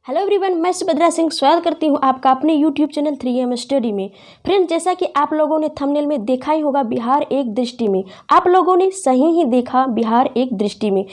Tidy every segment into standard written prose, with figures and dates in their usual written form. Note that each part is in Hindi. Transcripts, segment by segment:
हेलो एवरीवन, मैं सुभद्रा सिंह स्वागत करती हूं आपका अपने यूट्यूब चैनल 3M स्टडी में। फ्रेंड्स, जैसा कि आप लोगों ने थंबनेल में देखा ही होगा, बिहार एक दृष्टि में, आप लोगों ने सही ही देखा, बिहार एक दृष्टि में।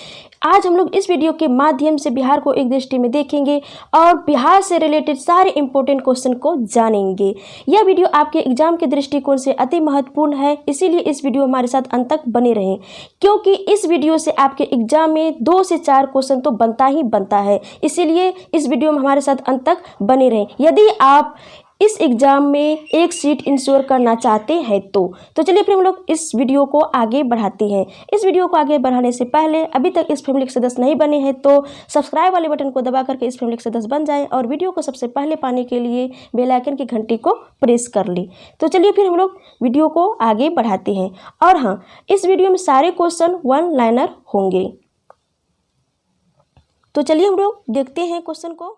आज हम लोग इस वीडियो के माध्यम से बिहार को एक दृष्टि में देखेंगे और बिहार से रिलेटेड सारे इंपॉर्टेंट क्वेश्चन को जानेंगे। यह वीडियो आपके एग्जाम के दृष्टिकोण से अति महत्वपूर्ण है, इसीलिए इस वीडियो हमारे साथ अंत तक बने रहें, क्योंकि इस वीडियो से आपके एग्जाम में 2 से 4 क्वेश्चन तो बनता ही बनता है। इसीलिए इस वीडियो में हमारे साथ अंत तक बने रहें। यदि आप इस एग्जाम में एक सीट इंश्योर करना चाहते हैं तो चलिए फिर हम लोग इस वीडियो को आगे बढ़ाते हैं। इस वीडियो को आगे बढ़ाने से पहले अभी तक इस फैमिली के सदस्य नहीं बने हैं तो सब्सक्राइब वाले बटन को दबा करके इस फैमिली के सदस्य बन जाएं और वीडियो को सबसे पहले पाने के लिए बेल आइकन की घंटी को प्रेस कर लें। तो चलिए फिर हम लोग वीडियो को आगे बढ़ाते हैं। और हाँ, इस वीडियो में सारे क्वेश्चन 1 लाइनर होंगे। तो चलिए हम लोग देखते हैं क्वेश्चन को।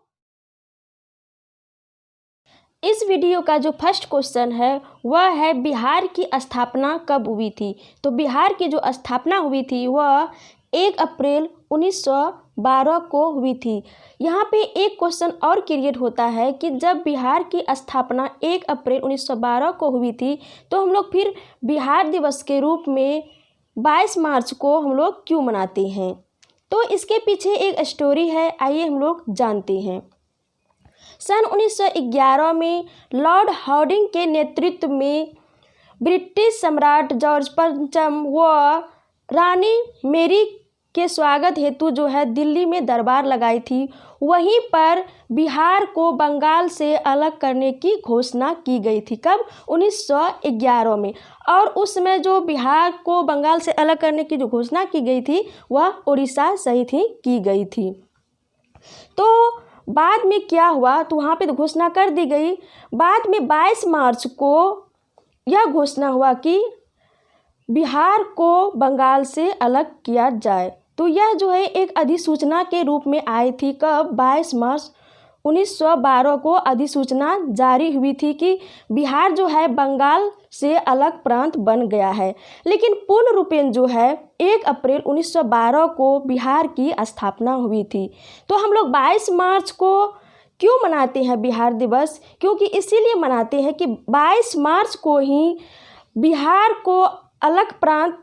इस वीडियो का जो फर्स्ट क्वेश्चन है वह है बिहार की स्थापना कब हुई थी। तो बिहार की जो स्थापना हुई थी वह 1 अप्रैल 1912 को हुई थी। यहाँ पे एक क्वेश्चन और क्रिएट होता है कि जब बिहार की स्थापना 1 अप्रैल 1912 को हुई थी तो हम लोग फिर बिहार दिवस के रूप में 22 मार्च को हम लोग क्यों मनाते हैं। तो इसके पीछे एक स्टोरी है, आइए हम लोग जानते हैं। सन 1911 में लॉर्ड हार्डिंग के नेतृत्व में ब्रिटिश सम्राट जॉर्ज पंचम व रानी मेरी के स्वागत हेतु जो है दिल्ली में दरबार लगाई थी। वहीं पर बिहार को बंगाल से अलग करने की घोषणा की गई थी। कब? 1911 में। और उसमें जो बिहार को बंगाल से अलग करने की जो घोषणा की गई थी वह उड़ीसा सहित ही की गई थी। तो बाद में क्या हुआ, तो वहाँ पे तो घोषणा कर दी गई। बाद में 22 मार्च को यह घोषणा हुआ कि बिहार को बंगाल से अलग किया जाए। तो यह जो है एक अधिसूचना के रूप में आई थी। कब? 22 मार्च 1912 को अधिसूचना जारी हुई थी कि बिहार जो है बंगाल से अलग प्रांत बन गया है। लेकिन पूर्ण रूपेण जो है 1 अप्रैल 1912 को बिहार की स्थापना हुई थी। तो हम लोग 22 मार्च को क्यों मनाते हैं बिहार दिवस? क्योंकि इसीलिए मनाते हैं कि 22 मार्च को ही बिहार को अलग प्रांत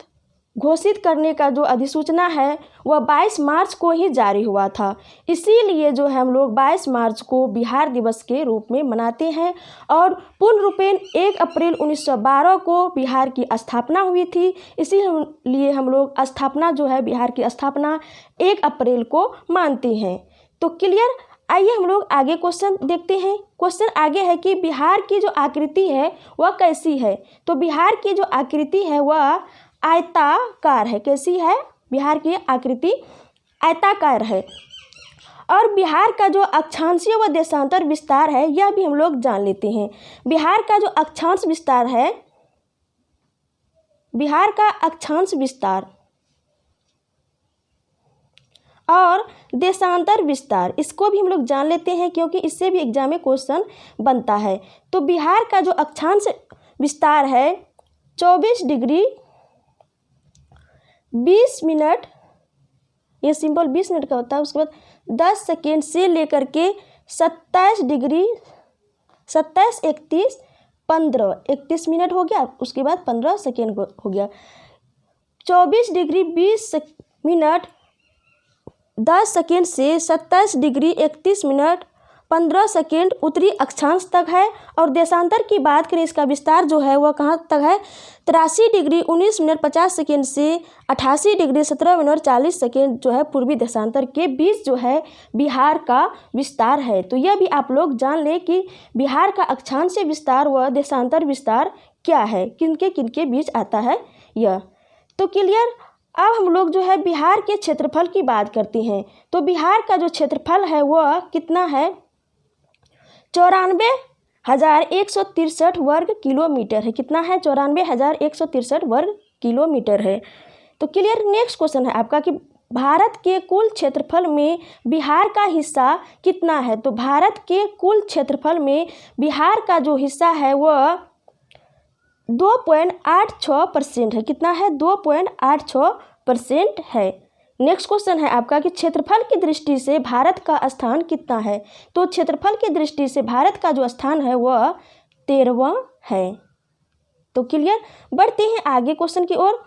घोषित करने का जो अधिसूचना है वह 22 मार्च को ही जारी हुआ था। इसीलिए जो है हम लोग 22 मार्च को बिहार दिवस के रूप में मनाते हैं। और पूर्ण रूपेण 1 अप्रैल 1912 को बिहार की स्थापना हुई थी, इसीलिए हम लोग स्थापना जो है बिहार की स्थापना 1 अप्रैल को मानते हैं। तो क्लियर? आइए हम लोग आगे क्वेश्चन देखते हैं। क्वेश्चन आगे है कि बिहार की जो आकृति है वह कैसी है। तो बिहार की जो आकृति है वह आयताकार है। कैसी है? बिहार की आकृति आयताकार है। और बिहार का जो अक्षांशीय व देशांतर विस्तार है यह भी हम लोग जान लेते हैं। बिहार का जो अक्षांश विस्तार है, बिहार का अक्षांश विस्तार और देशांतर विस्तार, इसको भी हम लोग जान लेते हैं क्योंकि इससे भी एग्जाम में क्वेश्चन बनता है। तो बिहार का जो अक्षांश विस्तार है 24 डिग्री 20 मिनट, ये सिंपल 20 मिनट का होता है। उसके बाद 10 सेकेंड से लेकर के 27 डिग्री 27 31 15 31 मिनट हो गया। उसके बाद 15 सेकेंड हो गया। 24 डिग्री 20 मिनट 10 सेकेंड से 27 डिग्री 31 मिनट 15 सेकेंड उत्तरी अक्षांश तक है। और देशांतर की बात करें, इसका विस्तार जो है वह कहाँ तक है? 83 डिग्री 19 मिनट 50 सेकेंड से 88 डिग्री 17 मिनट 40 सेकेंड जो है पूर्वी देशांतर के बीच जो है बिहार का विस्तार है। तो यह भी आप लोग जान लें कि बिहार का अक्षांशीय विस्तार व देशांतर विस्तार क्या है, किनके बीच आता है यह। तो क्लियर? अब हम लोग जो है बिहार के क्षेत्रफल की बात करते हैं। तो बिहार का जो क्षेत्रफल है वह कितना है? 94,163 वर्ग किलोमीटर है। कितना है? 94,163 वर्ग किलोमीटर है। तो क्लियर? नेक्स्ट क्वेश्चन है आपका कि भारत के कुल क्षेत्रफल में बिहार का हिस्सा कितना है। तो भारत के कुल क्षेत्रफल में बिहार का जो हिस्सा है वह 2.86% है। कितना है? 2.86% है। नेक्स्ट क्वेश्चन है आपका कि क्षेत्रफल की दृष्टि से भारत का स्थान कितना है। तो क्षेत्रफल की दृष्टि से भारत का जो स्थान है वह 13वां है। तो क्लियर। बढ़ते हैं आगे क्वेश्चन की ओर।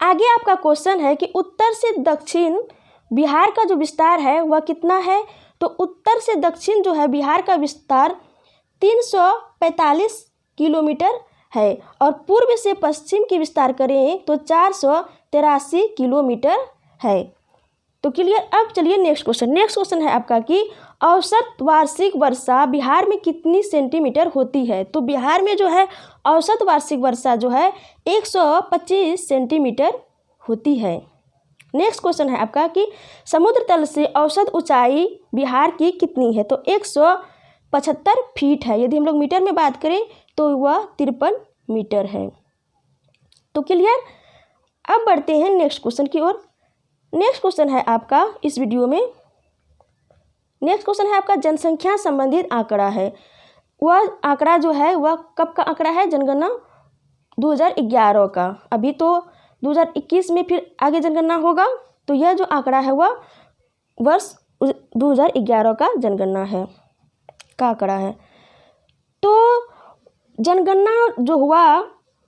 आगे आपका क्वेश्चन है कि उत्तर से दक्षिण बिहार का जो विस्तार है वह कितना है। तो उत्तर से दक्षिण जो है बिहार का विस्तार 345 किलोमीटर है और पूर्व से पश्चिम की विस्तार करें तो 483 किलोमीटर है। तो क्लियर। अब चलिए नेक्स्ट क्वेश्चन है आपका कि औसत वार्षिक वर्षा बिहार में कितनी सेंटीमीटर होती है। तो बिहार में जो है औसत वार्षिक वर्षा जो है 125 सेंटीमीटर होती है। नेक्स्ट क्वेश्चन है आपका कि समुद्र तल से औसत ऊंचाई बिहार की कितनी है। तो 175 फीट है। यदि हम लोग मीटर में बात करें तो वह 53 मीटर है। तो क्लियर। अब बढ़ते हैं नेक्स्ट क्वेश्चन की ओर। नेक्स्ट क्वेश्चन है आपका इस वीडियो में, नेक्स्ट क्वेश्चन है आपका जनसंख्या संबंधित आंकड़ा है। वह आंकड़ा जो है वह कब का आंकड़ा है, जनगणना 2011 का। अभी तो 2021 में फिर आगे जनगणना होगा। तो यह जो आंकड़ा है वह वर्ष 2011 का जनगणना है का आंकड़ा है। तो जनगणना जो हुआ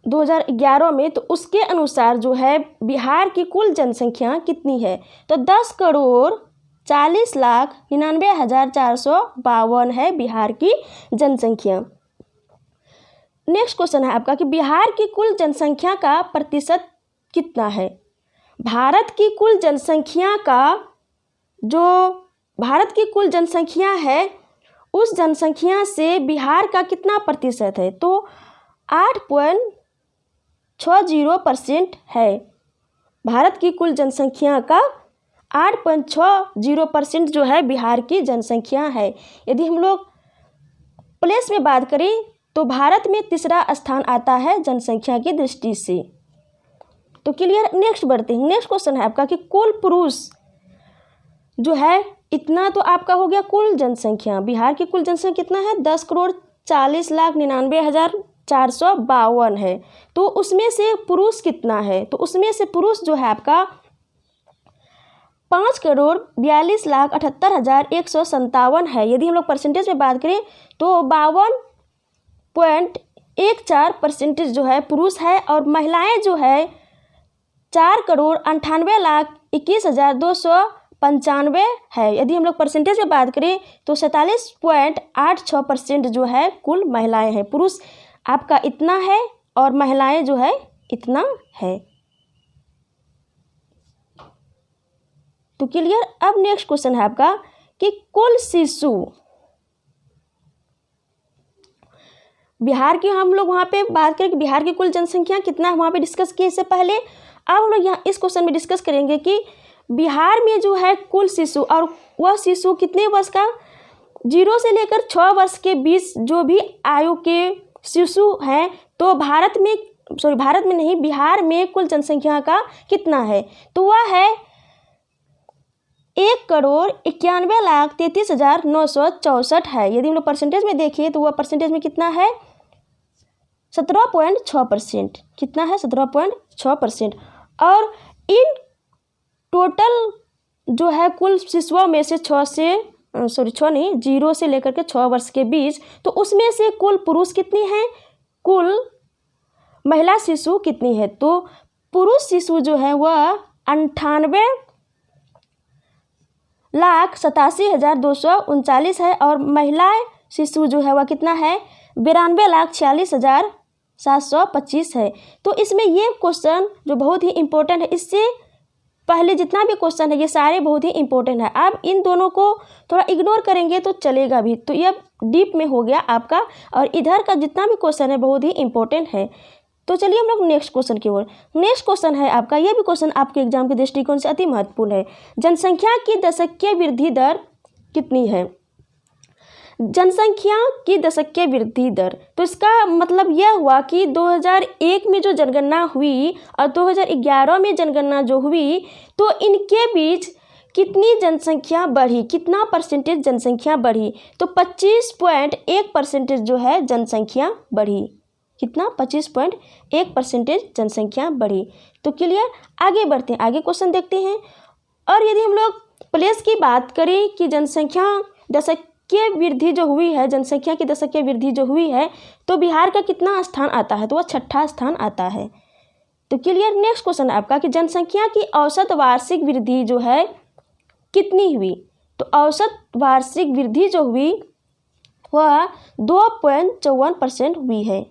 2011 में तो उसके अनुसार जो है बिहार की कुल जनसंख्या कितनी है। तो 10,40,99,452 है बिहार की जनसंख्या। नेक्स्ट क्वेश्चन है आपका कि बिहार की कुल जनसंख्या का प्रतिशत कितना है। भारत की कुल जनसंख्या का जो भारत की कुल जनसंख्या है उस जनसंख्या से बिहार का कितना प्रतिशत है। तो 8.60% है। भारत की कुल जनसंख्या का 8.60% जो है बिहार की जनसंख्या है। यदि हम लोग प्लेस में बात करें तो भारत में तीसरा स्थान आता है जनसंख्या की दृष्टि से। तो क्लियर। नेक्स्ट बढ़ते हैं। नेक्स्ट क्वेश्चन है आपका कि कुल पुरुष जो है इतना तो आपका हो गया कुल जनसंख्या। बिहार की कुल जनसंख्या कितना है, 10,40,99,452 है। तो उसमें से पुरुष कितना है। तो उसमें से पुरुष जो है आपका 5,42,78,157 है। यदि हम लोग परसेंटेज में बात करें तो 52.14% जो है पुरुष है और महिलाएं जो है 4,98,21,295 है। यदि हम लोग परसेंटेज में बात करें तो 47.86% जो है कुल महिलाएं हैं। पुरुष आपका इतना है और महिलाएं जो है इतना है। तो क्लियर। अब नेक्स्ट क्वेश्चन है आपका कि कुल शिशु बिहार की हम लोग वहाँ पे बात करें कि बिहार की कुल जनसंख्या कितना है वहाँ पे डिस्कस किए इससे पहले। अब हम लोग यहाँ इस क्वेश्चन में डिस्कस करेंगे कि बिहार में जो है कुल शिशु और वह शिशु कितने वर्ष का, 0 से लेकर 6 वर्ष के बीच जो भी आयु के शिशु हैं। तो भारत में नहीं बिहार में कुल जनसंख्या का कितना है। तो वह है 1,91,33,964 है। यदि हम लोग परसेंटेज में देखिए तो वह परसेंटेज में कितना है, 17.6%। कितना है, 17.6%। और इन टोटल जो है कुल शिशुओं में से 0 से लेकर के 6 वर्ष के बीच, तो उसमें से कुल पुरुष कितनी हैं, कुल महिला शिशु कितनी है। तो पुरुष शिशु जो है वह 98,87,239 है और महिला शिशु जो है वह कितना है, 92,46,725 है। तो इसमें ये क्वेश्चन जो बहुत ही इम्पोर्टेंट है, इससे पहले जितना भी क्वेश्चन है ये सारे बहुत ही इम्पोर्टेंट है। आप इन दोनों को थोड़ा इग्नोर करेंगे तो चलेगा भी। तो ये डीप में हो गया आपका और इधर का जितना भी क्वेश्चन है बहुत ही इम्पोर्टेंट है। तो चलिए हम लोग नेक्स्ट क्वेश्चन की ओर। नेक्स्ट क्वेश्चन है आपका, यह भी क्वेश्चन आपके एग्जाम के दृष्टिकोण से अति महत्वपूर्ण है। जनसंख्या की दशकीय वृद्धि दर कितनी है। जनसंख्या की दशकीय वृद्धि दर, तो इसका मतलब यह हुआ कि 2001 में जो जनगणना हुई और 2011 में जनगणना जो हुई तो इनके बीच कितनी जनसंख्या बढ़ी, कितना परसेंटेज जनसंख्या बढ़ी। तो 25.1% जो है जनसंख्या बढ़ी। कितना 25.1% जनसंख्या बढ़ी। तो क्लियर, आगे बढ़ते हैं, आगे क्वेश्चन देखते हैं। और यदि हम लोग प्लेस की बात करें कि जनसंख्या दशकीय वृद्धि जो हुई है, जनसंख्या की दशकीय वृद्धि जो हुई है, तो बिहार का कितना स्थान आता है, तो वह 6ठा स्थान आता है। तो क्लियर, नेक्स्ट क्वेश्चन है आपका कि जनसंख्या की औसत वार्षिक वृद्धि जो है कितनी हुई। तो औसत वार्षिक वृद्धि जो हुई वह 2.54% हुई है।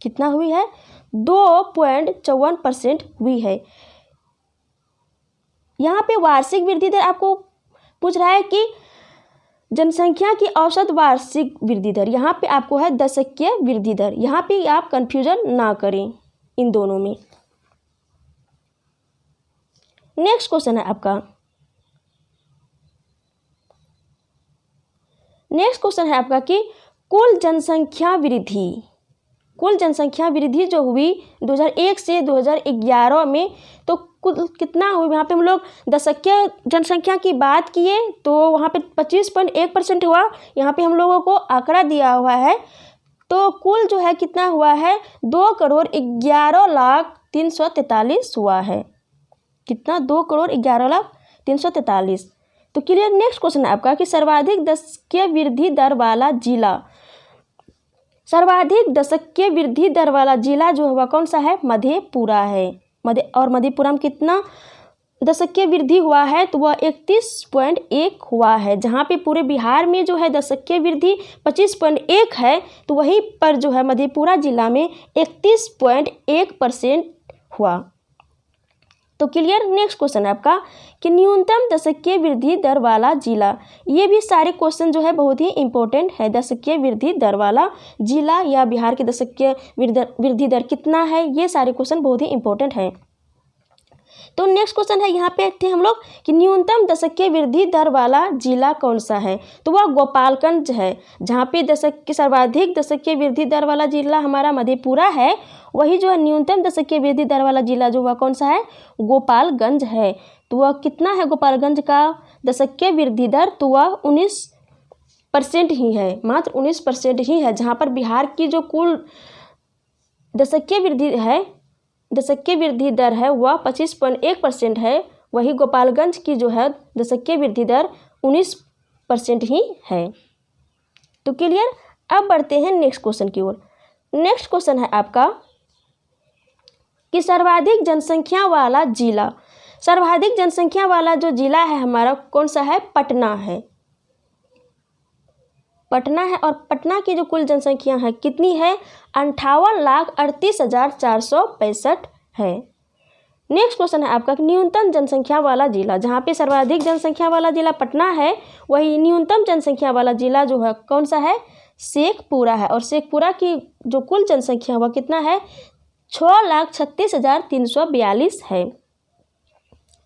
कितना हुई है, 2.54% हुई है। यहाँ पे वार्षिक वृद्धि दर आपको पूछ रहा है कि जनसंख्या की औसत वार्षिक वृद्धि दर, यहाँ पे आपको है दशकीय वृद्धि दर। यहाँ पे आप कंफ्यूजन ना करें इन दोनों में। नेक्स्ट क्वेश्चन है आपका, नेक्स्ट क्वेश्चन है आपका कि कुल जनसंख्या वृद्धि, कुल जनसंख्या वृद्धि जो हुई 2001 से 2011 में, तो कुल कितना हुई। यहाँ पे हम लोग दशकीय जनसंख्या की बात किए तो वहाँ पे 25.1% हुआ। यहाँ पे हम लोगों को आंकड़ा दिया हुआ है, तो कुल जो है कितना हुआ है, 2,11,03,43 हुआ है। कितना, 2,11,03,43। तो क्लियर, नेक्स्ट क्वेश्चन है आपका कि सर्वाधिक दशकीय वृद्धि दर वाला जिला, सर्वाधिक दशकीय वृद्धि दर वाला जिला जो हुआ कौन सा है, मधेपुरा है। और मधेपुरा में कितना दशकीय वृद्धि हुआ है, तो वह 31.1 हुआ है। जहाँ पे पूरे बिहार में जो है दशकीय वृद्धि 25.1 है, तो वहीं पर जो है मधेपुरा जिला में 31.1% हुआ। तो क्लियर, नेक्स्ट क्वेश्चन है आपका कि न्यूनतम दशकीय वृद्धि दर वाला जिला। ये भी सारे क्वेश्चन जो है बहुत ही इंपॉर्टेंट है। दशकीय वृद्धि दर वाला जिला या बिहार की दशकीय वृद्धि दर कितना है, ये सारे क्वेश्चन बहुत ही इंपॉर्टेंट है। तो नेक्स्ट क्वेश्चन है यहाँ पे थे हम लोग कि न्यूनतम दशकीय वृद्धि दर वाला जिला कौन सा है, तो वह गोपालगंज है। जहाँ पे सर्वाधिक दशकीय वृद्धि दर वाला जिला हमारा मधेपुरा है, वही जो है न्यूनतम दशकीय वृद्धि दर वाला जिला जो वह कौन सा है, गोपालगंज है। तो वह कितना है गोपालगंज का दशकीय वृद्धि दर, तो वह 19% ही है, मात्र 19% ही है। जहाँ पर बिहार की जो कुल दशकीय वृद्धि दर है वह 25.1% है, वही गोपालगंज की जो है दशकीय वृद्धि दर 19% ही है। तो क्लियर, अब बढ़ते हैं नेक्स्ट क्वेश्चन की ओर। नेक्स्ट क्वेश्चन है आपका कि सर्वाधिक जनसंख्या वाला जिला, सर्वाधिक जनसंख्या वाला जो जिला है हमारा कौन सा है, पटना है। पटना है, और पटना की जो कुल जनसंख्या है कितनी है, 58,38,465 है। नेक्स्ट क्वेश्चन है आपका न्यूनतम जनसंख्या वाला जिला, जहाँ पे सर्वाधिक जनसंख्या वाला जिला पटना है, वही न्यूनतम जनसंख्या वाला जिला जो है कौन सा है, शेखपुरा है। और शेखपुरा की जो कुल जनसंख्या वह कितना है, 6,36,342 है।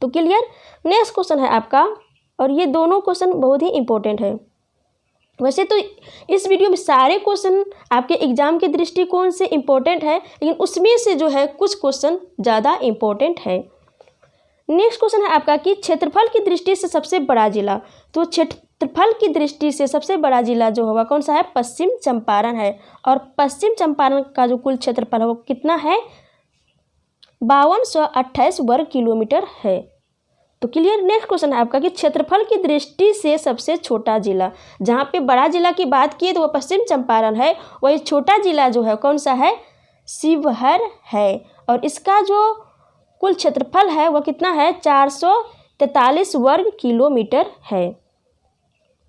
तो क्लियर, नेक्स्ट क्वेश्चन है आपका, और ये दोनों क्वेश्चन बहुत ही इंपॉर्टेंट है। वैसे तो इस वीडियो में सारे क्वेश्चन आपके एग्जाम के दृष्टिकोण से इम्पोर्टेंट है, लेकिन उसमें से जो है कुछ क्वेश्चन ज़्यादा इम्पोर्टेंट है। नेक्स्ट क्वेश्चन है आपका कि क्षेत्रफल की दृष्टि से सबसे बड़ा जिला, तो क्षेत्रफल की दृष्टि से सबसे बड़ा जिला जो होगा कौन सा है, पश्चिम चंपारण है। और पश्चिम चंपारण का जो कुल क्षेत्रफल है वो कितना है, 5228 वर्ग किलोमीटर है। तो क्लियर, नेक्स्ट क्वेश्चन है आपका कि क्षेत्रफल की दृष्टि से सबसे छोटा जिला, जहाँ पे बड़ा जिला की बात की तो वह पश्चिम चंपारण है, वही छोटा जिला जो है कौन सा है, शिवहर है। और इसका जो कुल क्षेत्रफल है वह कितना है, 443 वर्ग किलोमीटर है।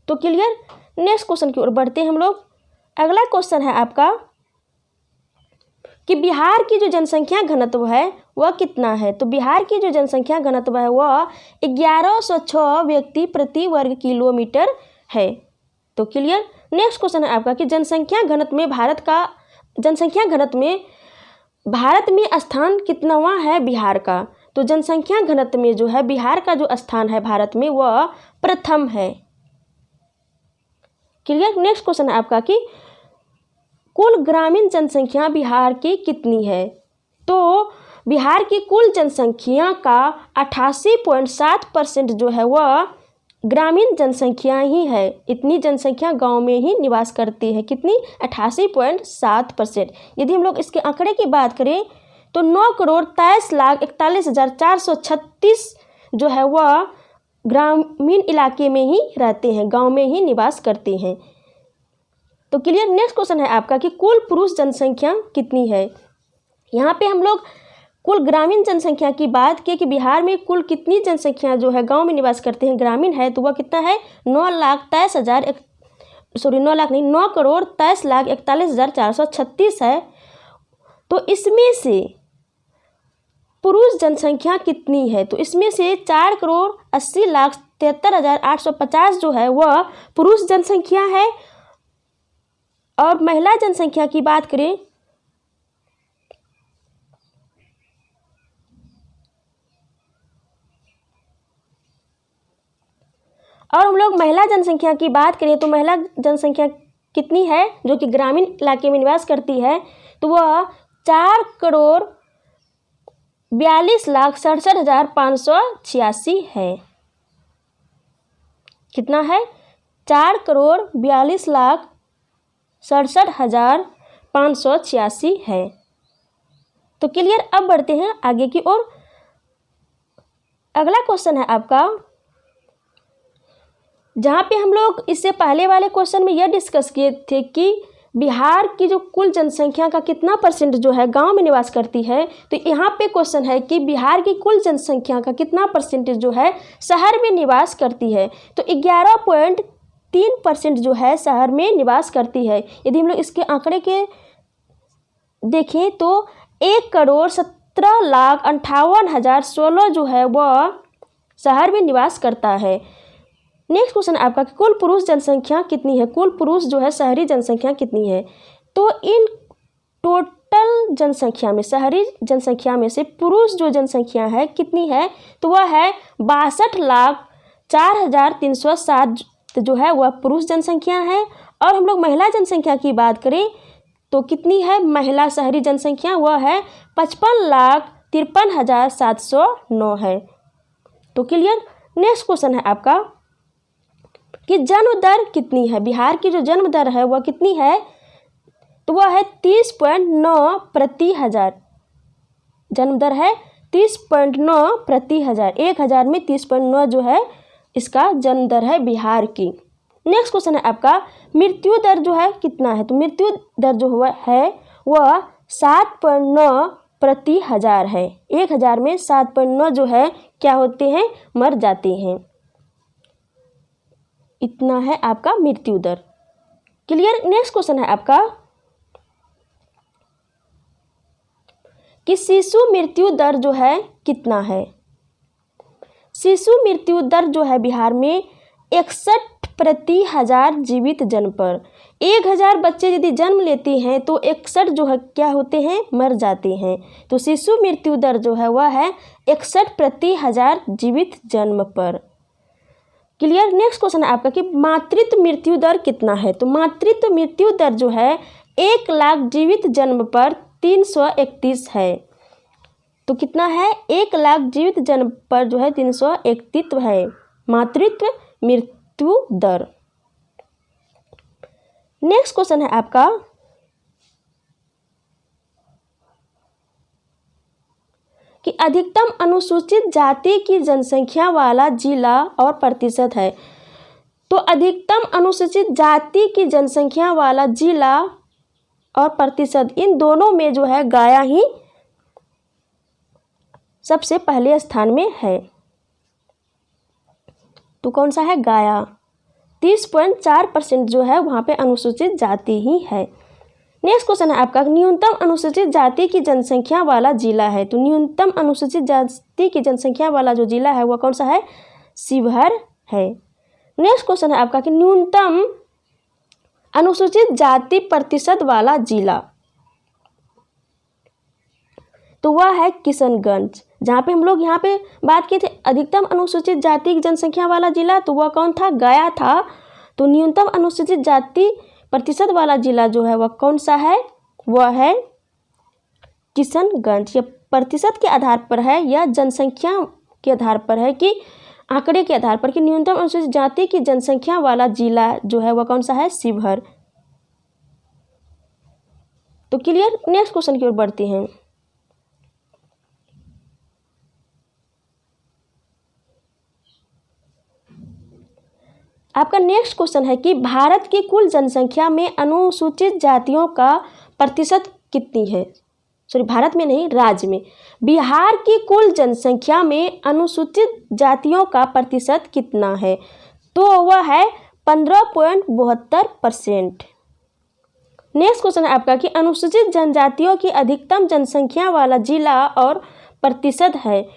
तो क्लियर, नेक्स्ट क्वेश्चन की ओर बढ़ते हैं हम लोग। अगला क्वेश्चन है आपका कि बिहार की जो जनसंख्या घनत्व है वह कितना है। तो बिहार की जो जनसंख्या घनत्व है वह 1106 व्यक्ति प्रति वर्ग किलोमीटर है। तो क्लियर, नेक्स्ट क्वेश्चन है आपका कि जनसंख्या घनत्व में भारत में स्थान कितनावां है बिहार का। तो जनसंख्या घनत्व में जो है बिहार का जो स्थान है भारत में वह प्रथम है। क्लियर, नेक्स्ट क्वेश्चन है आपका कि कुल ग्रामीण जनसंख्या बिहार की कितनी है। तो बिहार की कुल जनसंख्या का 88.7% जो है वह ग्रामीण जनसंख्या ही है, इतनी जनसंख्या गांव में ही निवास करती है। कितनी? 88.7%। यदि हम लोग इसके आंकड़े की बात करें तो 9,23,41,436 जो है वह ग्रामीण इलाके में ही रहते हैं, गांव में ही निवास करते हैं। तो क्लियर। नेक्स्ट क्वेश्चन है आपका कि कुल पुरुष जनसंख्या कितनी है। यहाँ पे हम लोग कुल ग्रामीण जनसंख्या की बात की कि बिहार में कुल कितनी जनसंख्या जो है गांव में निवास करते हैं, ग्रामीण है, तो वह कितना है? 9,23,41,436 है। तो इसमें से पुरुष जनसंख्या कितनी है? तो इसमें से 4,80,73,850 जो है वह पुरुष जनसंख्या है। और महिला जनसंख्या की बात करें तो महिला जनसंख्या कितनी है जो कि ग्रामीण इलाके में निवास करती है, तो वह 4,42,67,586 है। कितना है? 4,42,67,586 है। तो क्लियर। अब बढ़ते हैं आगे की ओर। अगला क्वेश्चन है आपका, जहाँ पे हम लोग इससे पहले वाले क्वेश्चन में यह डिस्कस किए थे कि बिहार की जो कुल जनसंख्या का कितना परसेंट जो है गांव में निवास करती है। तो यहाँ पे क्वेश्चन है कि बिहार की कुल जनसंख्या का कितना परसेंटेज जो है शहर में निवास करती है। तो 11.3% जो है शहर में निवास करती है। यदि हम लोग इसके आंकड़े के देखें तो 1,17,58,016 जो है वह शहर में निवास करता है। नेक्स्ट क्वेश्चन आपका कि कुल पुरुष जनसंख्या कितनी है। कुल पुरुष जो है शहरी जनसंख्या कितनी है। तो इन टोटल जनसंख्या में, शहरी जनसंख्या में से पुरुष जो जनसंख्या है कितनी है, तो वह है 62,04,307 जो है वह पुरुष जनसंख्या है। और हम लोग महिला जनसंख्या की बात करें तो कितनी है महिला शहरी जनसंख्या, वह है 55,53,709 है। तो क्लियर। नेक्स्ट क्वेश्चन है आपका कि जन्म दर कितनी है। बिहार की जो जन्म दर है वह कितनी है, तो वह है 30.9 प्रति हजार। जन्म दर है 30.9 प्रति हजार। 1,000 में 30.9 जो है इसका जन्म दर है बिहार की। नेक्स्ट क्वेश्चन है आपका मृत्यु दर जो है कितना है। तो मृत्यु दर जो हुआ है वह 7.9 प्रति हजार है। 1,000 में 7.9 जो है क्या होते हैं, मर जाते हैं। इतना है आपका मृत्यु दर। क्लियर। नेक्स्ट क्वेश्चन है आपका कि शिशु मृत्यु दर जो है कितना है। शिशु मृत्यु दर जो है बिहार में 61 प्रति हजार जीवित जन्म पर। 1,000 बच्चे यदि जन्म लेते हैं तो 61 जो है क्या होते हैं, मर जाते हैं। तो शिशु मृत्यु दर जो है वह है 61 प्रति हजार जीवित जन्म पर। क्लियर। नेक्स्ट क्वेश्चन है आपका कि मातृत्व मृत्यु दर कितना है। तो मातृत्व मृत्यु दर जो है 1,00,000 जीवित जन्म पर 331 है। तो कितना है, 1,00,000 जीवित जन्म पर जो है 331 है मातृत्व मृत्यु दर। नेक्स्ट क्वेश्चन है आपका कि अधिकतम अनुसूचित जाति की जनसंख्या वाला जिला और प्रतिशत है। तो अधिकतम अनुसूचित जाति की जनसंख्या वाला जिला और प्रतिशत, इन दोनों में जो है गया ही सबसे पहले स्थान में है। तो कौन सा है, गया। 30.4% जो है वहाँ पे अनुसूचित जाति ही है। नेक्स्ट क्वेश्चन है आपका न्यूनतम अनुसूचित जाति की जनसंख्या वाला जिला है। तो न्यूनतम अनुसूचित जाति की जनसंख्या वाला जो जिला है वह कौन सा है, शिवहर है। नेक्स्ट क्वेश्चन है आपका कि न्यूनतम अनुसूचित जाति प्रतिशत वाला जिला, तो वह है किशनगंज। जहाँ पे हम लोग यहाँ पे बात किए थे अधिकतम अनुसूचित जाति की जनसंख्या वाला जिला, तो वह कौन था, गया था। तो न्यूनतम अनुसूचित जाति प्रतिशत वाला जिला जो है वह कौन सा है, वह है किशनगंज। यह प्रतिशत के आधार पर है या जनसंख्या के आधार पर है कि आंकड़े के आधार पर कि न्यूनतम अनुसूचित जाति की जनसंख्या वाला जिला जो है वह कौन सा है? शिवहर। तो क्लियर। नेक्स्ट क्वेश्चन की ओर बढ़ते हैं। आपका नेक्स्ट क्वेश्चन है कि भारत की कुल जनसंख्या में अनुसूचित जातियों का प्रतिशत कितनी है? सॉरी, भारत में नहीं, राज्य में। बिहार की कुल जनसंख्या में अनुसूचित जातियों का प्रतिशत कितना है? तो वह है 15.72%। नेक्स्ट क्वेश्चन है आपका कि अनुसूचित जनजातियों की अधिकतम जनसंख्या वाला जिला और प्रतिशत है।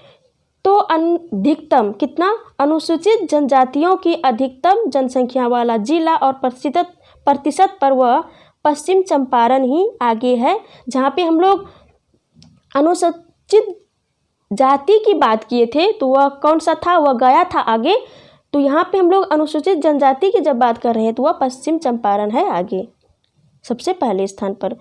तो अधिकतम कितना? अनुसूचित जनजातियों की अधिकतम जनसंख्या वाला जिला और प्रतिशत पर वह पश्चिम चंपारण ही आगे है। जहाँ पे हम लोग अनुसूचित जाति की बात किए थे तो वह कौन सा था? वह गया था आगे। तो यहाँ पे हम लोग अनुसूचित जनजाति की जब बात कर रहे हैं तो वह पश्चिम चंपारण है आगे, सबसे पहले स्थान पर।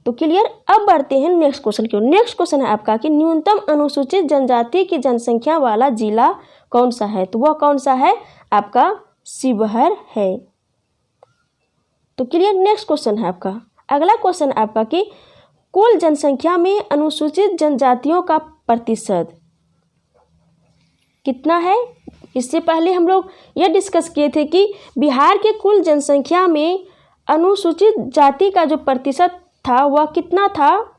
तो क्लियर। अब बढ़ते हैं नेक्स्ट क्वेश्चन की ओर। नेक्स्ट क्वेश्चन है आपका कि न्यूनतम अनुसूचित जनजाति की जनसंख्या वाला जिला कौन सा है? तो वह कौन सा है? आपका शिवहर है। तो क्लियर। नेक्स्ट क्वेश्चन है आपका, अगला क्वेश्चन है आपका कि कुल जनसंख्या में अनुसूचित जनजातियों का प्रतिशत कितना है? इससे पहले हम लोग यह डिस्कस किए थे कि बिहार के कुल जनसंख्या में अनुसूचित जाति का जो प्रतिशत था वह कितना था?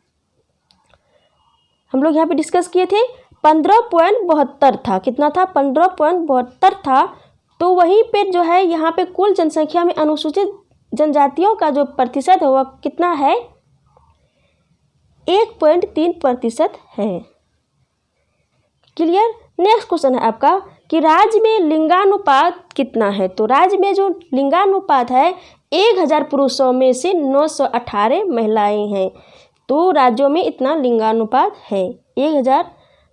हम लोग यहाँ पे डिस्कस किए थे 15.72 था। कितना था? 15.72 था। तो वहीं पे जो है यहाँ पे कुल जनसंख्या में अनुसूचित जनजातियों का जो प्रतिशत है वह कितना है? 1.3% है। क्लियर। नेक्स्ट क्वेश्चन है आपका कि राज्य में लिंगानुपात कितना है? तो राज्य में जो लिंगानुपात है 1000 पुरुषों में से 918 महिलाएं हैं। तो राज्यों में इतना लिंगानुपात है, 1000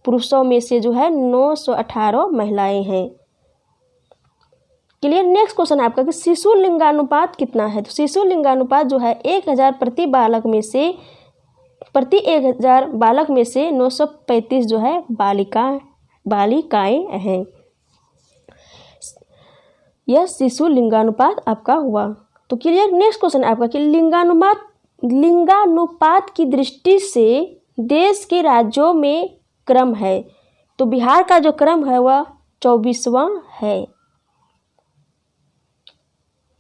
पुरुषों में से जो है 918 महिलाएं हैं। क्लियर। नेक्स्ट क्वेश्चन है आपका कि शिशु लिंगानुपात कितना है? तो शिशु लिंगानुपात जो है 1000 प्रति 1000 बालक में से 935 जो है बालिकाएं हैं। यह शिशु लिंगानुपात आपका हुआ। तो क्लियर। नेक्स्ट क्वेश्चन आपका कि लिंगानुपात की दृष्टि से देश के राज्यों में क्रम है। तो बिहार का जो क्रम है वह 24वां है।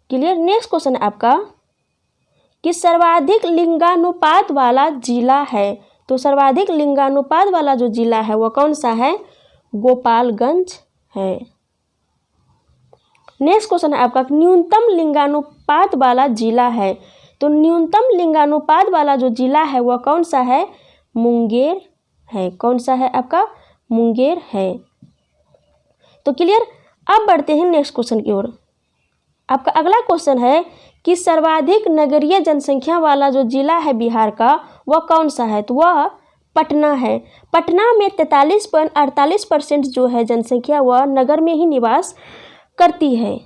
क्लियर। नेक्स्ट क्वेश्चन आपका कि सर्वाधिक लिंगानुपात वाला जिला है। तो सर्वाधिक लिंगानुपात वाला जो जिला है वह कौन सा है? गोपालगंज है। नेक्स्ट क्वेश्चन है आपका न्यूनतम लिंगानुपात वाला जिला है। तो न्यूनतम लिंगानुपात वाला जो जिला है वह कौन सा है? मुंगेर है। कौन सा है आपका? मुंगेर है। तो क्लियर। अब बढ़ते हैं नेक्स्ट क्वेश्चन की ओर। आपका अगला क्वेश्चन है कि सर्वाधिक नगरीय जनसंख्या वाला जो जिला है बिहार का वह कौन सा है? तो वह पटना है। पटना में 43.48% जो है जनसंख्या वह नगर में ही निवास करती है।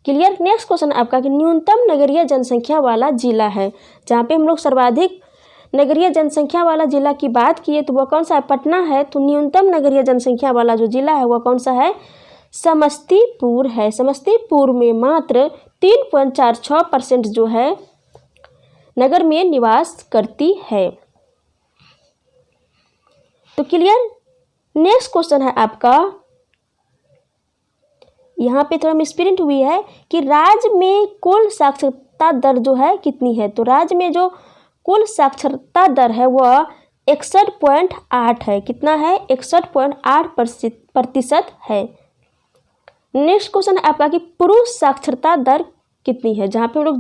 क्लियर। नेक्स्ट क्वेश्चन आपका कि न्यूनतम नगरीय जनसंख्या वाला जिला है। जहाँ पे हम लोग सर्वाधिक नगरीय जनसंख्या वाला जिला की बात किए तो वह कौन सा है? पटना है। तो न्यूनतम नगरीय जनसंख्या वाला जो जिला है वह कौन सा है? समस्तीपुर है। समस्तीपुर में मात्र 3.46% जो है नगर में निवास करती है। तो क्लियर। नेक्स्ट क्वेश्चन है आपका, यहाँ पे थोड़ा मिसप्रिंट हुई है कि राज्य में कुल साक्षरता दर जो है कितनी है? तो राज्य में जो कुल साक्षरता दर है वह 61.8 है। कितना है? 61.8% है। नेक्स्ट क्वेश्चन है आपका कि पुरुष साक्षरता दर कितनी है? जहाँ पे हम लोग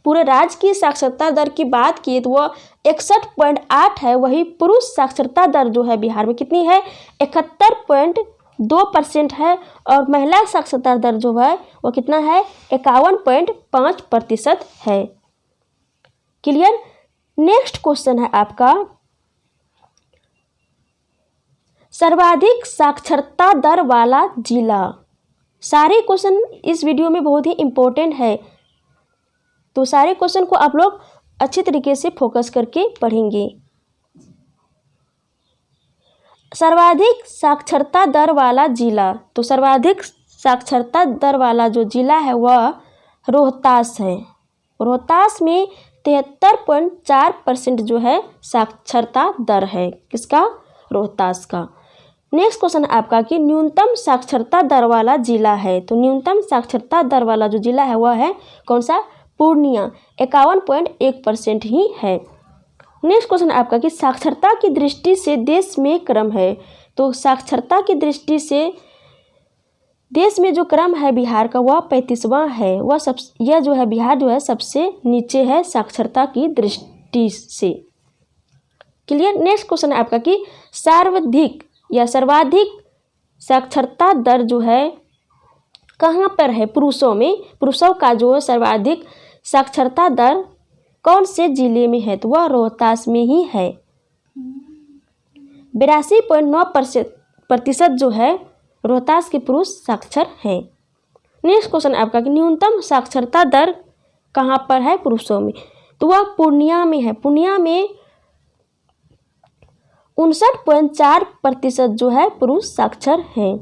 पूरे राज्य की साक्षरता दर की बात किए तो वह 61.8 है। वही पुरुष साक्षरता दर जो है बिहार में कितनी है? 71.2% है। और महिला साक्षरता दर जो है वह कितना है? 51.5% है। क्लियर। नेक्स्ट क्वेश्चन है आपका सर्वाधिक साक्षरता दर वाला जिला। सारे क्वेश्चन इस वीडियो में बहुत ही इम्पोर्टेंट है, तो सारे क्वेश्चन को आप लोग अच्छी तरीके से फोकस करके पढ़ेंगे। सर्वाधिक साक्षरता दर वाला जिला, तो सर्वाधिक साक्षरता दर वाला जो जिला है वह रोहतास है। रोहतास में 73.4% जो है साक्षरता दर है। किसका? रोहतास का। नेक्स्ट क्वेश्चन आपका कि न्यूनतम साक्षरता दर वाला जिला है, तो न्यूनतम साक्षरता दर वाला जो जिला है वह है कौन सा? पूर्णिया, 51.1% ही है। नेक्स्ट क्वेश्चन आपका कि साक्षरता की दृष्टि से देश में क्रम है, तो साक्षरता की दृष्टि से देश में जो क्रम है बिहार का वह 35वां है। यह जो है बिहार जो है सबसे नीचे है साक्षरता की दृष्टि से। क्लियर। नेक्स्ट क्वेश्चन आपका कि सर्वाधिक या सर्वाधिक साक्षरता दर जो है कहाँ पर है? पुरुषों में, पुरुषों का जो सर्वाधिक साक्षरता दर कौन से जिले में है? तो वह रोहतास में ही है। 82.9% जो है रोहतास के पुरुष साक्षर हैं। नेक्स्ट क्वेश्चन आपका कि न्यूनतम साक्षरता दर कहाँ पर है पुरुषों में? तो वह पूर्णिया में है। पूर्णिया में 59.4% जो है पुरुष साक्षर हैं।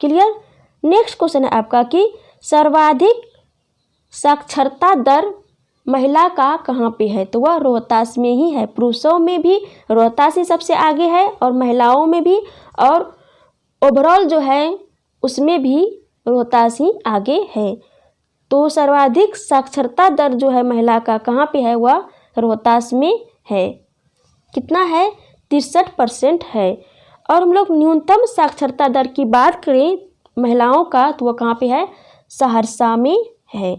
क्लियर। नेक्स्ट क्वेश्चन है आपका कि सर्वाधिक साक्षरता दर महिला का कहाँ पे है? तो वह रोहतास में ही है। पुरुषों में भी रोहतास ही सबसे आगे है और महिलाओं में भी, और ओवरऑल जो है उसमें भी रोहतास ही आगे है। तो सर्वाधिक साक्षरता दर जो है महिला का कहाँ पे है? वह रोहतास में है। कितना है? 63% है। और हम लोग न्यूनतम साक्षरता दर की बात करें महिलाओं का, तो वह कहाँ पे है? सहरसा में है।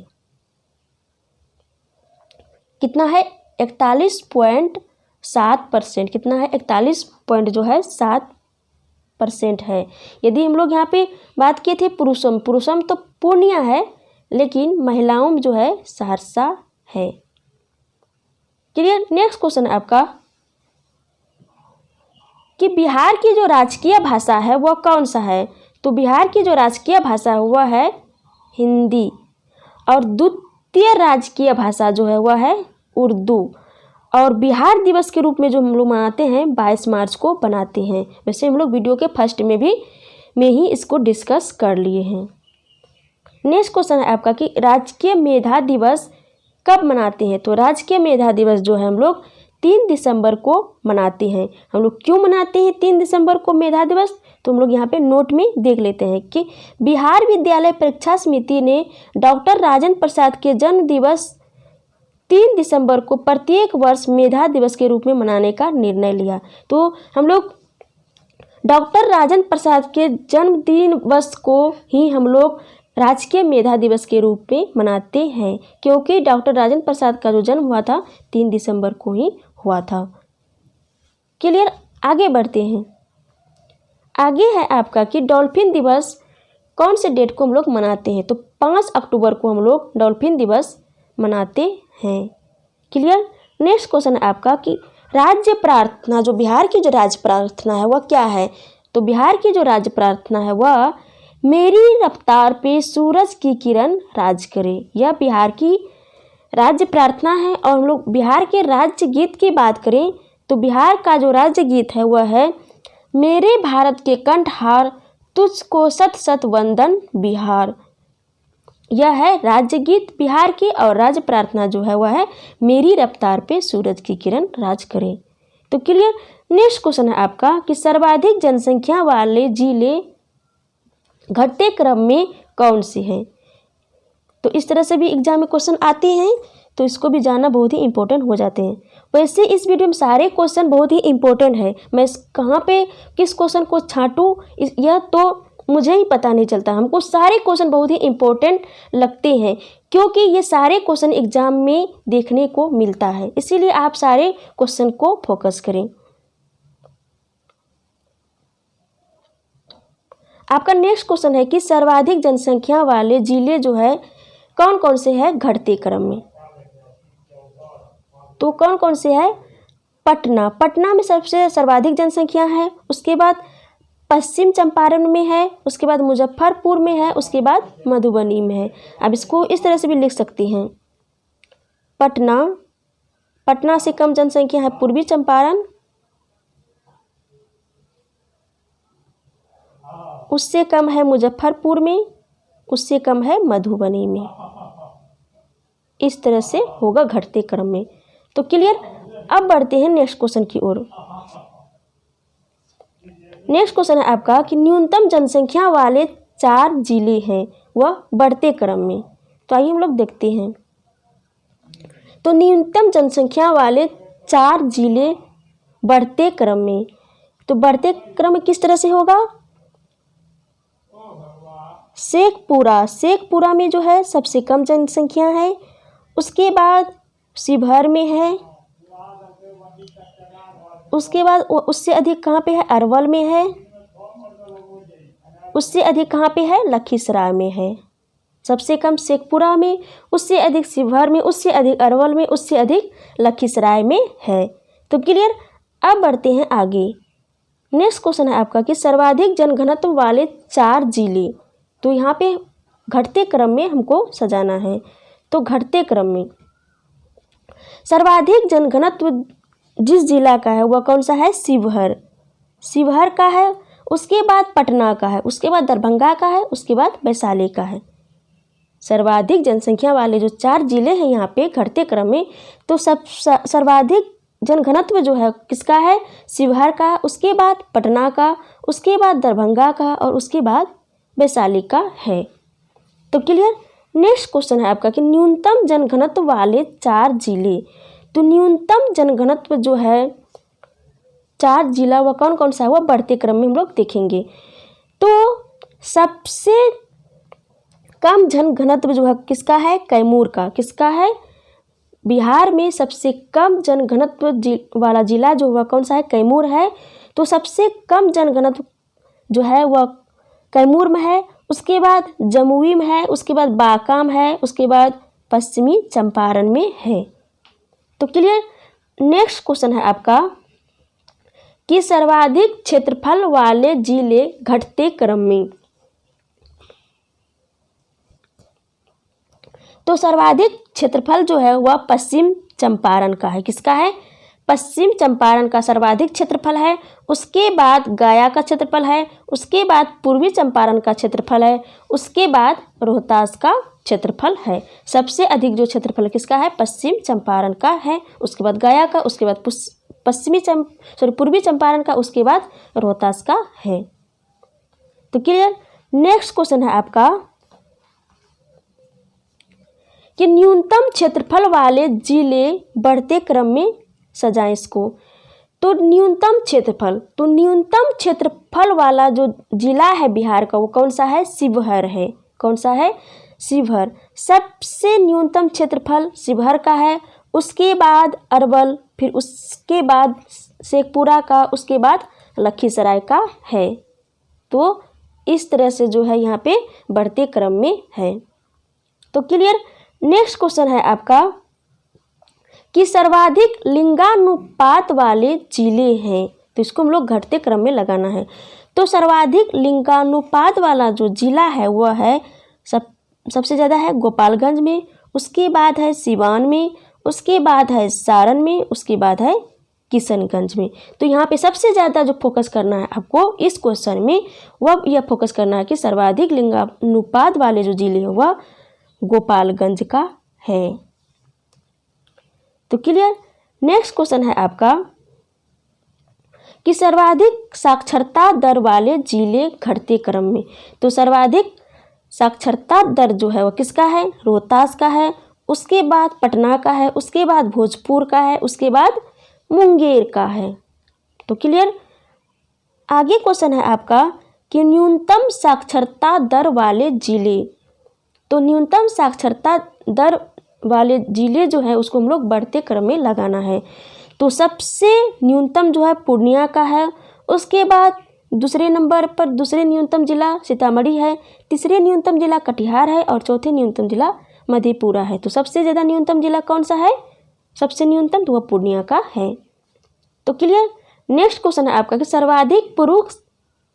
कितना है? 41.7%। कितना है? 41.7% है। यदि हम लोग यहाँ पे बात किए थे पुरुषों में तो पूर्णिया है, लेकिन महिलाओं में जो है सहरसा है। क्लियर। नेक्स्ट क्वेश्चन है आपका कि बिहार की जो राजकीय भाषा है वह कौन सा है? तो बिहार की जो राजकीय भाषा है वह है हिंदी, और द्वितीय राजकीय भाषा जो है वह है उर्दू। और बिहार दिवस के रूप में जो हम लोग मनाते हैं 22 मार्च को बनाते हैं। वैसे हम लोग वीडियो के फर्स्ट में ही इसको डिस्कस कर लिए हैं। नेक्स्ट क्वेश्चन है आपका कि राजकीय मेधा दिवस कब मनाते हैं? तो राजकीय मेधा दिवस जो है हम लोग 3 दिसंबर को मनाते हैं। हम लोग क्यों मनाते हैं 3 दिसंबर को मेधा दिवस? तो हम लोग यहाँ पे नोट में देख लेते हैं कि बिहार विद्यालय परीक्षा समिति ने डॉक्टर राजेंद्र प्रसाद के जन्म दिवस 3 दिसंबर को प्रत्येक वर्ष मेधा दिवस के रूप में मनाने का निर्णय लिया। तो हम लोग डॉक्टर राजेंद्र प्रसाद के जन्मदिन वर्ष को ही हम लोग राजकीय मेधा दिवस के रूप में मनाते हैं, क्योंकि डॉक्टर राजेंद्र प्रसाद का जो जन्म हुआ था 3 दिसंबर को ही हुआ था। क्लियर। आगे बढ़ते हैं। आगे है आपका कि डॉल्फिन दिवस कौन से डेट को हम लोग मनाते हैं? तो 5 अक्टूबर को हम लोग डॉल्फिन दिवस मनाते हैं। क्लियर। नेक्स्ट क्वेश्चन है आपका कि राज्य प्रार्थना, जो बिहार की जो राज्य प्रार्थना है वह क्या है? तो बिहार की जो राज्य प्रार्थना है वह मेरी रफ्तार पे सूरज की किरण राज करे। यह बिहार की राज्य प्रार्थना है। और हम लोग बिहार के राज्य गीत की बात करें तो बिहार का जो राज्य गीत है वह है मेरे भारत के कंठहार तुझको सत सत वंदन बिहार। यह है राज्य गीत बिहार की, और राज्य प्रार्थना जो है वह है मेरी रफ्तार पे सूरज की किरण राज करे। तो क्लियर। नेक्स्ट क्वेश्चन है आपका कि सर्वाधिक जनसंख्या वाले जिले घटते क्रम में कौन से हैं? तो इस तरह से भी एग्जाम में क्वेश्चन आते हैं, तो इसको भी जानना बहुत ही इंपॉर्टेंट हो जाते हैं। वैसे इस वीडियो में सारे क्वेश्चन बहुत ही इंपॉर्टेंट है। मैं कहाँ पे किस क्वेश्चन को छांटूँ यह तो मुझे ही पता नहीं चलता। हमको सारे क्वेश्चन बहुत ही इंपॉर्टेंट लगते हैं, क्योंकि ये सारे क्वेश्चन एग्जाम में देखने को मिलता है। इसीलिए आप सारे क्वेश्चन को फोकस करें। आपका नेक्स्ट क्वेश्चन है कि सर्वाधिक जनसंख्या वाले जिले जो है कौन कौन से हैं घटते क्रम में? तो कौन कौन से है? पटना में सबसे सर्वाधिक जनसंख्या है, उसके बाद पश्चिम चंपारण में है, उसके बाद मुजफ्फरपुर में है, उसके बाद मधुबनी में है। अब इसको इस तरह से भी लिख सकते हैं। पटना से कम जनसंख्या है पूर्वी चंपारण, उससे कम है मुजफ्फरपुर में, उससे कम है मधुबनी में। इस तरह से होगा घटते क्रम में। तो क्लियर। अब बढ़ते हैं नेक्स्ट क्वेश्चन की ओर। नेक्स्ट क्वेश्चन है आपका कि न्यूनतम जनसंख्या वाले 4 जिले हैं वह बढ़ते क्रम में। तो आइए हम लोग देखते हैं। तो न्यूनतम जनसंख्या वाले 4 जिले बढ़ते क्रम में, तो बढ़ते क्रम में किस तरह से होगा? शेखपुरा में जो है सबसे कम जनसंख्या है, उसके बाद शिवहर में है, उसके बाद उससे अधिक कहाँ पे है? अरवल में है, उससे अधिक कहाँ पे है? लखीसराय में है। सबसे कम शेखपुरा में, उससे अधिक शिवहर में, उससे अधिक अरवल में, उससे अधिक लखीसराय में है। तो क्लियर। अब बढ़ते हैं आगे। नेक्स्ट क्वेश्चन है आपका कि सर्वाधिक जनघनत्व वाले 4 जिले। तो यहाँ पे घटते क्रम में हमको सजाना है। तो घटते क्रम में सर्वाधिक जनघनत्व जिस जिला का है वह कौन सा है? शिवहर का है, उसके बाद पटना का है, उसके बाद दरभंगा का है, उसके बाद वैशाली का है। सर्वाधिक जनसंख्या वाले जो 4 जिले हैं यहाँ पे घटते क्रम में, तो सर्वाधिक जनघनत्व जो है किसका है? शिवहर का, उसके बाद पटना का, उसके बाद दरभंगा का और उसके बाद वैशाली का है। तो क्लियर। नेक्स्ट क्वेश्चन है आपका कि न्यूनतम जनघनत्व वाले 4 जिले। तो न्यूनतम जनघनत्व जो है 4 जिला वह कौन कौन सा है? वह बढ़ते क्रम में हम लोग देखेंगे। तो सबसे कम जनघनत्व जो है किसका है? कैमूर का। किसका है? बिहार में सबसे कम जनघनत्व वाला जिला जो वह कौन सा है? कैमूर है। तो सबसे कम जनघनत्व जो है वह कैमूर में है, उसके बाद जमुई में है, उसके बाद बांका में है, उसके बाद पश्चिमी चंपारण में है। तो क्लियर। नेक्स्ट क्वेश्चन है आपका कि सर्वाधिक क्षेत्रफल वाले जिले घटते क्रम में। तो सर्वाधिक क्षेत्रफल जो है वह पश्चिम चंपारण का है। किसका है? पश्चिम चंपारण का सर्वाधिक क्षेत्रफल है, उसके बाद गया का क्षेत्रफल है, उसके बाद पूर्वी चंपारण का क्षेत्रफल है, उसके बाद रोहतास का क्षेत्रफल है। सबसे अधिक जो क्षेत्रफल किसका है? पश्चिम चंपारण का है, उसके बाद गया का, उसके बाद पूर्वी चंपारण का, उसके बाद रोहतास का है। तो क्लियर। नेक्स्ट क्वेश्चन है आपका कि न्यूनतम क्षेत्रफल वाले जिले बढ़ते क्रम में सजाएं इसको। तो न्यूनतम क्षेत्रफल वाला जो जिला है बिहार का वो कौन सा है? शिवहर है। कौन सा है? शिवहर। सबसे न्यूनतम क्षेत्रफल शिवहर का है, उसके बाद अरवल, फिर उसके बाद शेखपुरा का, उसके बाद लखीसराय का है। तो इस तरह से जो है यहाँ पे बढ़ते क्रम में है। तो क्लियर। नेक्स्ट क्वेश्चन है आपका कि सर्वाधिक लिंगानुपात वाले जिले हैं। तो इसको हम लोग घटते क्रम में लगाना है। तो सर्वाधिक लिंगानुपात वाला जो जिला है वह है सबसे ज़्यादा है गोपालगंज में, उसके बाद है सिवान में, उसके बाद है सारण में, उसके बाद है किशनगंज में। तो यहाँ पे सबसे ज़्यादा जो फोकस करना है आपको इस क्वेश्चन में वह यह फोकस करना है कि सर्वाधिक लिंगानुपात वाले जो जिले हैं वह गोपालगंज का है। तो क्लियर। नेक्स्ट क्वेश्चन है आपका कि सर्वाधिक साक्षरता दर वाले जिले घटते क्रम में। तो सर्वाधिक साक्षरता दर जो है वह किसका है? रोहतास का है, उसके बाद पटना का है, उसके बाद भोजपुर का है, उसके बाद मुंगेर का है। तो क्लियर। आगे क्वेश्चन है आपका कि न्यूनतम साक्षरता दर वाले जिले। तो न्यूनतम साक्षरता दर वाले जिले जो है उसको हम लोग बढ़ते क्रम में लगाना है। तो सबसे न्यूनतम जो है पूर्णिया का है, उसके बाद दूसरे नंबर पर दूसरे न्यूनतम जिला सीतामढ़ी है, तीसरे न्यूनतम जिला कटिहार है और चौथे न्यूनतम जिला मधेपुरा है। तो सबसे ज़्यादा न्यूनतम जिला कौन सा है? सबसे न्यूनतम तो वह पूर्णिया का है। तो क्लियर। नेक्स्ट क्वेश्चन है आपका कि सर्वाधिक पुरुष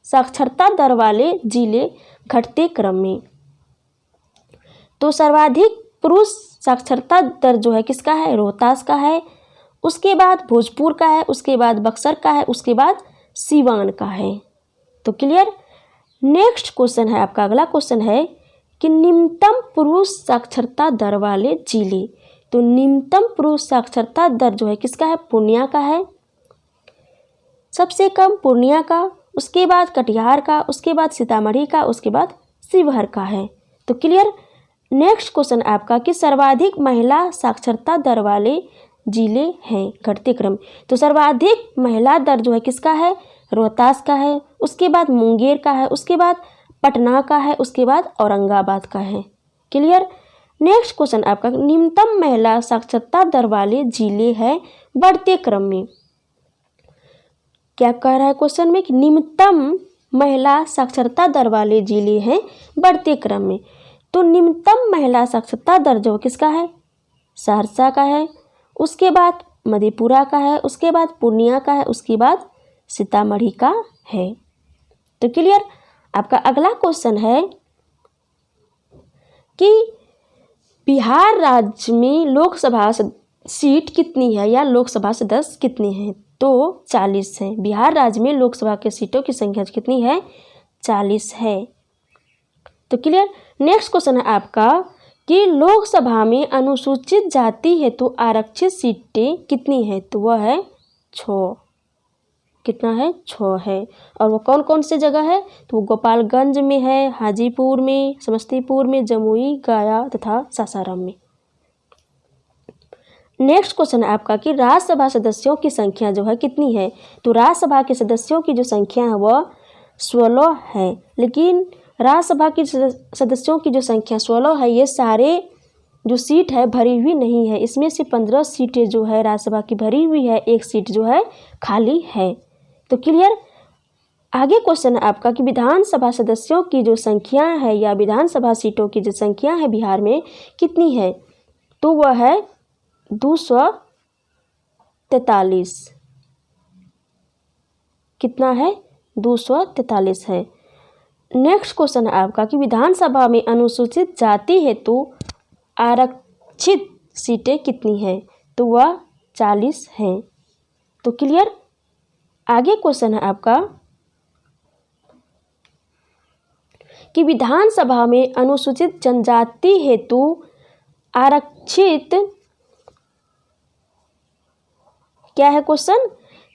साक्षरता दर वाले जिले घटते क्रम में। तो सर्वाधिक पुरुष साक्षरता दर जो है किसका है? रोहतास का है, उसके बाद भोजपुर का है, उसके बाद बक्सर का है, उसके बाद सीवान का है। तो क्लियर। नेक्स्ट क्वेश्चन है आपका, अगला क्वेश्चन है कि निम्नतम पुरुष साक्षरता दर वाले जिले। तो निम्नतम पुरुष साक्षरता दर जो है किसका है? पूर्णिया का है। सबसे कम पूर्णिया का, उसके बाद कटिहार का, उसके बाद सीतामढ़ी का, उसके बाद शिवहर का है। तो क्लियर। नेक्स्ट क्वेश्चन आपका कि सर्वाधिक महिला साक्षरता दर वाले जिले हैं घटते क्रम। तो सर्वाधिक महिला दर जो है किसका है? रोहतास का है, उसके बाद मुंगेर का है, उसके बाद पटना का है, उसके बाद औरंगाबाद का है। क्लियर। नेक्स्ट क्वेश्चन आपका निम्नतम महिला साक्षरता दर वाले जिले हैं बढ़ते क्रम में। क्या कह रहा है क्वेश्चन में कि निम्नतम महिला साक्षरता दर वाले जिले हैं बढ़ते क्रम में। तो निम्नतम महिला साक्षरता दर जो किसका है? सहरसा का है, उसके बाद मधेपुरा का है, उसके बाद पूर्णिया का है, उसके बाद सीतामढ़ी का है। तो क्लियर। आपका अगला क्वेश्चन है कि बिहार राज्य में लोकसभा सीट कितनी है या लोकसभा सदस्य कितने हैं? तो 40 है। बिहार राज्य में लोकसभा के सीटों की संख्या कितनी है? 40 है। तो क्लियर। नेक्स्ट क्वेश्चन है आपका कि लोकसभा में अनुसूचित जाति हेतु आरक्षित सीटें कितनी है? तो वह है 6। कितना है? 6 है। और वो कौन कौन से जगह है? तो वो गोपालगंज में है, हाजीपुर में, समस्तीपुर में, जमुई, गया तथा सासाराम में। नेक्स्ट क्वेश्चन है आपका कि राज्यसभा सदस्यों की संख्या जो है कितनी है? तो राज्यसभा के सदस्यों की जो संख्या है वह 16 है। लेकिन राज्यसभा की सदस्यों की जो संख्या 16 है, ये सारे जो सीट है भरी हुई नहीं है। इसमें से 15 सीटें जो है राज्यसभा की भरी हुई है, 1 सीट जो है खाली है। तो क्लियर। आगे क्वेश्चन है आपका कि विधानसभा सदस्यों की जो संख्या है या विधानसभा सीटों की जो संख्या है बिहार में कितनी है? तो वह है 243। कितना है? 243 है। नेक्स्ट क्वेश्चन है आपका कि विधानसभा में अनुसूचित जाति हेतु आरक्षित सीटें कितनी हैं? तो वह 40 हैं। तो क्लियर। आगे क्वेश्चन है आपका कि विधानसभा में अनुसूचित जनजाति हेतु आरक्षित, क्या है क्वेश्चन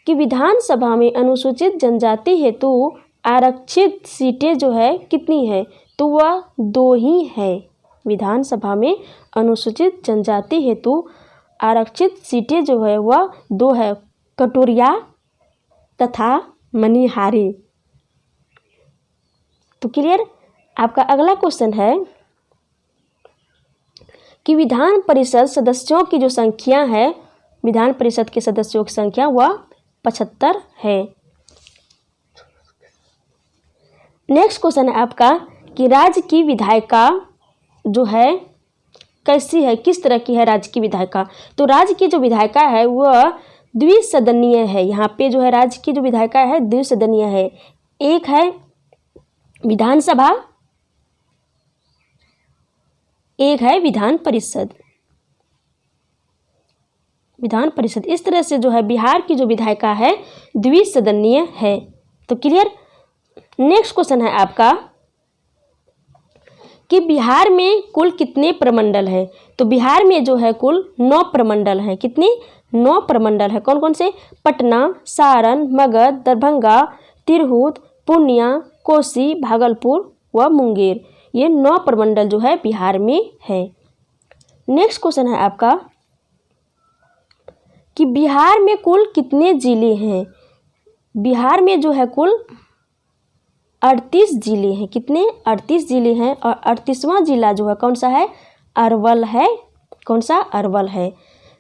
कि विधानसभा में अनुसूचित जनजाति हेतु आरक्षित सीटें जो है कितनी है? तो वह 2 ही है। विधानसभा में अनुसूचित जनजाति हेतु आरक्षित सीटें जो है वह 2 है, कटोरिया तथा मनिहारी। तो क्लियर। आपका अगला क्वेश्चन है कि विधान परिषद सदस्यों की जो संख्या है, विधान परिषद के सदस्यों की संख्या वह 75 है। नेक्स्ट क्वेश्चन है आपका कि राज्य की विधायिका जो है कैसी है, किस तरह की है राज्य की विधायिका? तो राज्य की जो विधायिका है वह द्विसदनीय है। यहाँ पे जो है राज्य की जो विधायिका है द्विसदनीय है। एक है विधानसभा, एक है विधान परिषद। विधान परिषद इस तरह से जो है बिहार की जो विधायिका है द्विसदनीय है। तो क्लियर। नेक्स्ट क्वेश्चन है आपका कि बिहार में कुल कितने प्रमंडल है? तो बिहार में जो है कुल 9 प्रमंडल हैं। कितने? 9 प्रमंडल है। कौन कौन से? पटना, सारण, मगध, दरभंगा, तिरहुत, पूर्णिया, कोसी, भागलपुर व मुंगेर। ये 9 प्रमंडल जो है बिहार में है। नेक्स्ट क्वेश्चन है आपका कि बिहार में कुल कितने जिले हैं? बिहार में जो है कुल 38 जिले हैं। कितने? 38 जिले हैं। और 38वां जिला जो है कौन सा है? अरवल है। कौन सा? अरवल है।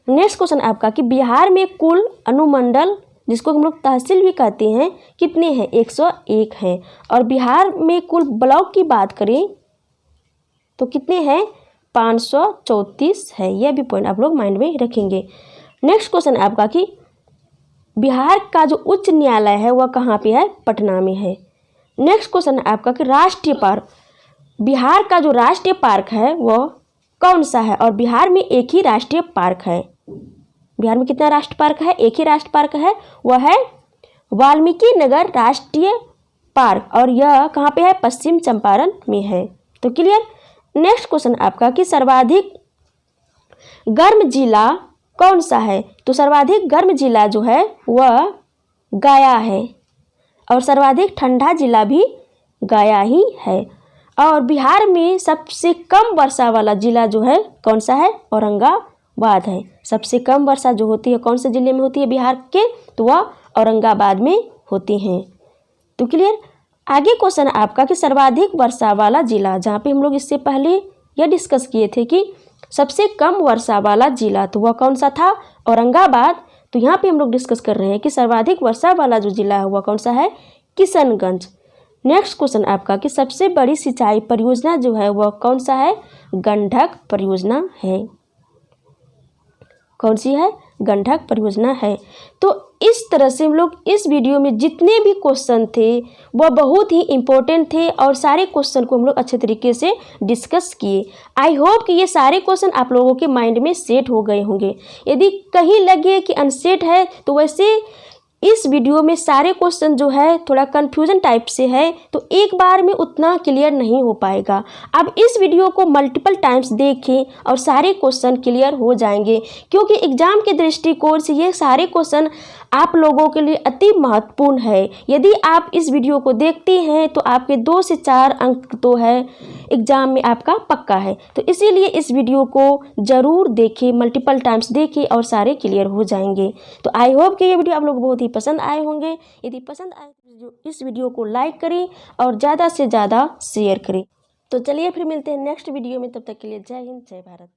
नेक्स्ट क्वेश्चन आपका कि बिहार में कुल अनुमंडल, जिसको हम लोग तहसील भी कहते हैं, कितने हैं? 101 हैं। और बिहार में कुल ब्लॉक की बात करें तो कितने हैं? 534 है। यह भी पॉइंट आप लोग माइंड में रखेंगे। नेक्स्ट क्वेश्चन आपका कि बिहार का जो उच्च न्यायालय है वह कहाँ पे है? पटना में है। नेक्स्ट क्वेश्चन है आपका कि राष्ट्रीय पार्क, बिहार का जो राष्ट्रीय पार्क है वह कौन सा है? और बिहार में एक ही राष्ट्रीय पार्क है। बिहार में कितना राष्ट्रीय पार्क है? एक ही राष्ट्रीय पार्क है, वह है वाल्मीकि नगर राष्ट्रीय पार्क, और यह कहाँ पे है? पश्चिम चंपारण में है। तो क्लियर। नेक्स्ट क्वेश्चन आपका कि सर्वाधिक गर्म जिला कौन सा है? तो सर्वाधिक गर्म जिला जो है वह गया है, और सर्वाधिक ठंडा जिला भी गया ही है। और बिहार में सबसे कम वर्षा वाला जिला जो है कौन सा है? औरंगाबाद है। सबसे कम वर्षा जो होती है कौन से जिले में होती है बिहार के? तो वह औरंगाबाद में होती हैं। तो क्लियर। आगे क्वेश्चन आपका कि सर्वाधिक वर्षा वाला जिला, जहाँ पे हम लोग इससे पहले यह डिस्कस किए थे कि सबसे कम वर्षा वाला जिला, तो वह कौन सा था? औरंगाबाद। तो यहाँ पे हम लोग डिस्कस कर रहे हैं कि सर्वाधिक वर्षा वाला जो जिला है वह कौन सा है? किशनगंज। नेक्स्ट क्वेश्चन आपका कि सबसे बड़ी सिंचाई परियोजना जो है वह कौन सा है? गंडक परियोजना है। कौन सी है? गंडक परियोजना है। तो इस तरह से हम लोग इस वीडियो में जितने भी क्वेश्चन थे वह बहुत ही इम्पोर्टेंट थे, और सारे क्वेश्चन को हम लोग अच्छे तरीके से डिस्कस किए। आई होप कि ये सारे क्वेश्चन आप लोगों के माइंड में सेट हो गए होंगे। यदि कहीं लगे कि अनसेट है तो वैसे इस वीडियो में सारे क्वेश्चन जो है थोड़ा कन्फ्यूजन टाइप से है, तो एक बार में उतना क्लियर नहीं हो पाएगा। अब इस वीडियो को मल्टीपल टाइम्स देखें और सारे क्वेश्चन क्लियर हो जाएंगे, क्योंकि एग्जाम के दृष्टिकोण से ये सारे क्वेश्चन आप लोगों के लिए अति महत्वपूर्ण है। यदि आप इस वीडियो को देखते हैं तो आपके 2 से 4 अंक तो है एग्जाम में आपका पक्का है। तो इसीलिए इस वीडियो को ज़रूर देखें, मल्टीपल टाइम्स देखें और सारे क्लियर हो जाएंगे। तो आई होप कि ये वीडियो आप लोग बहुत ही पसंद आए होंगे। यदि पसंद आए तो इस वीडियो को लाइक करें और ज़्यादा से ज़्यादा शेयर करें। तो चलिए फिर मिलते हैं नेक्स्ट वीडियो में, तब तक के लिए जय हिंद जय भारत।